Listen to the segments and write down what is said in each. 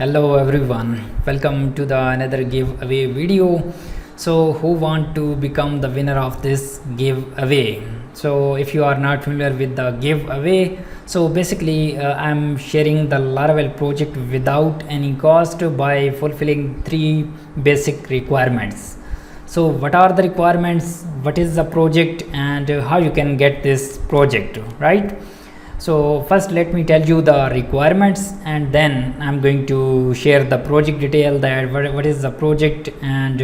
Hello everyone, welcome to the another giveaway video. So who want to become the winner of this giveaway? So if you are not familiar with the giveaway, so basically I'm sharing the Laravel project without any cost by fulfilling three basic requirements. So what are the requirements, what is the project, and how you can get this project, right? So first let me tell you the requirements, and then I'm going to share the project detail, that what is the project and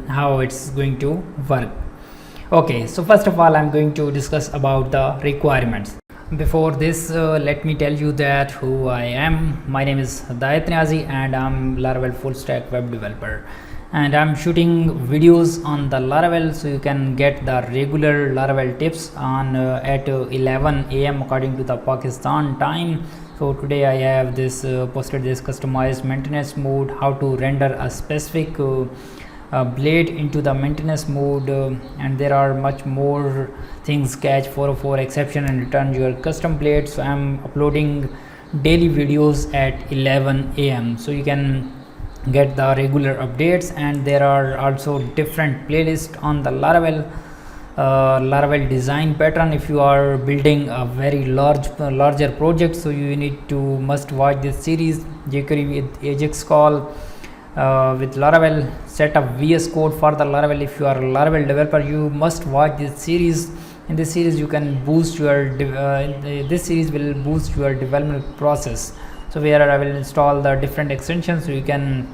how it's going to work. Okay, so first of all I'm going to discuss about the requirements. Before this, let me tell you that who I am. My name is Hidayat Niazi and I'm Laravel full stack web developer, and I'm shooting videos on the Laravel, so you can get the regular Laravel tips on at 11 a.m. according to the Pakistan time. So today I have this posted this customized maintenance mode, how to render a specific blade into the maintenance mode, and there are much more things, catch 404 exception and return your custom blade. So I'm uploading daily videos at 11 a.m. so you can get the regular updates, and there are also different playlists on the Laravel design pattern. If you are building a very larger project, so you need to must watch this series, jQuery with Ajax call with Laravel, set up VS Code for the Laravel. If you are a Laravel developer, you must watch this series. In this series you can boost your this series will boost your development process. So where I will install the different extensions, so you can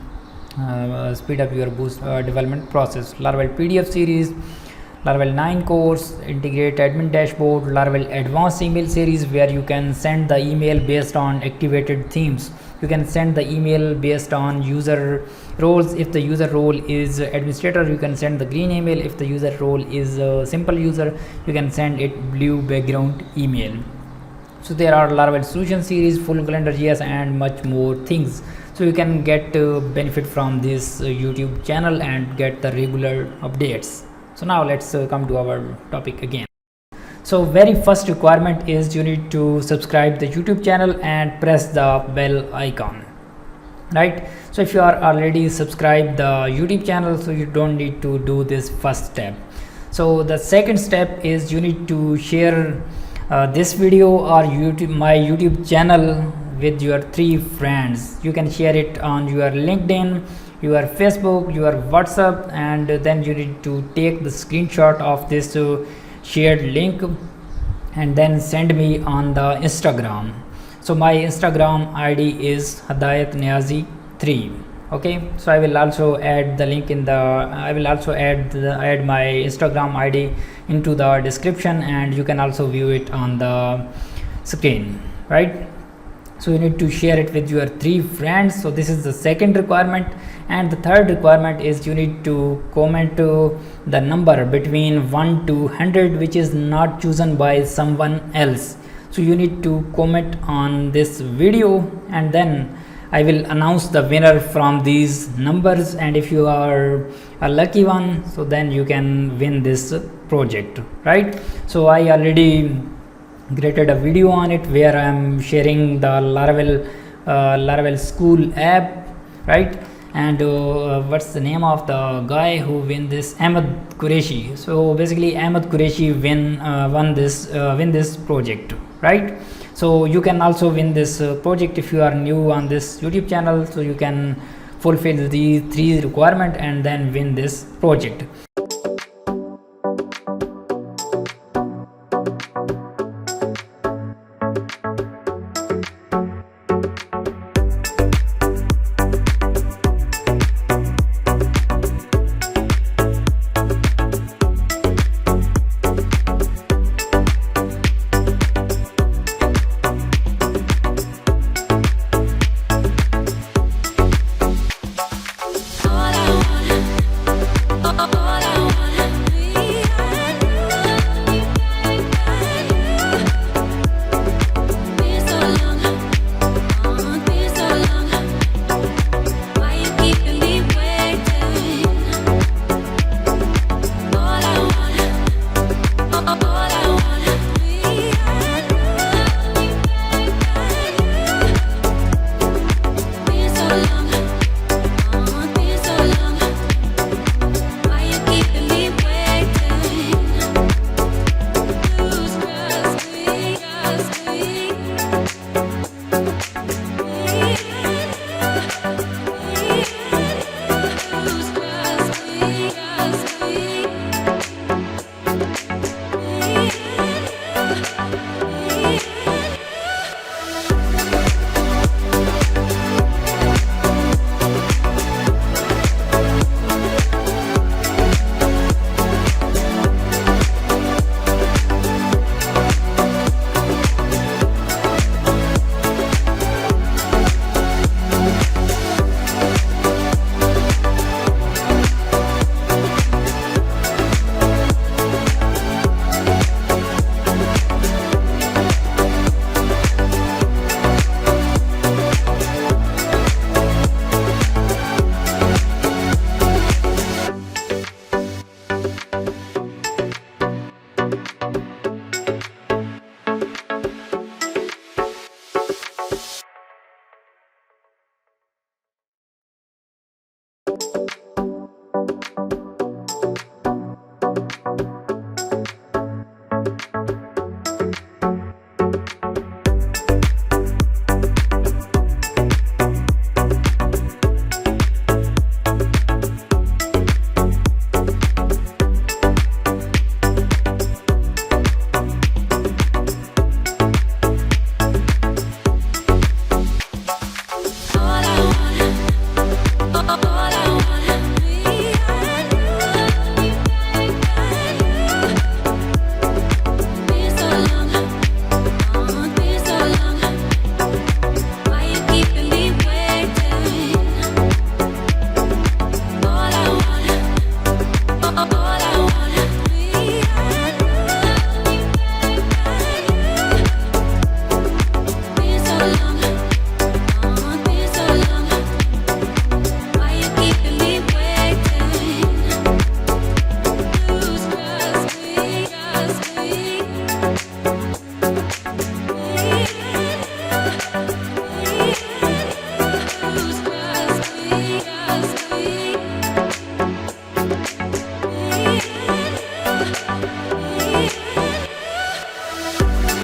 speed up your development process. Laravel PDF series, Laravel 9 course, integrate admin dashboard, Laravel advanced email series, where you can send the email based on activated themes. You can send the email based on user roles. If the user role is administrator, you can send the green email. If the user role is a simple user, you can send it blue background email. So there are Laravel solution series, full calendar JS, and much more things. So you can get benefit from this YouTube channel and get the regular updates. So now let's come to our topic again. So very first requirement is you need to subscribe the YouTube channel and press the bell icon, right? So if you are already subscribed the YouTube channel, so you don't need to do this first step. So the second step is you need to share this video or my YouTube channel with your 3 friends. You can share it on your LinkedIn, your Facebook, your WhatsApp, and then you need to take the screenshot of this shared link and then send me on the Instagram. So my Instagram ID is Hidayat Niazi 3. Okay, so I will also add the link in the I will also add my Instagram ID into the description, and you can also view it on the screen, right? So you need to share it with your 3 friends. So this is the second requirement. And the third requirement is you need to comment the number between 1 to 100 which is not chosen by someone else. So you need to comment on this video, and then I will announce the winner from these numbers, and if you are a lucky one, so then you can win this project, right? So I already created a video on it where I am sharing the Laravel school app, right? And what's the name of the guy who win this? Ahmed Qureshi. So basically Ahmed Qureshi won this project, right? So you can also win this project if you are new on this YouTube channel. So you can fulfill the 3 requirement and then win this project.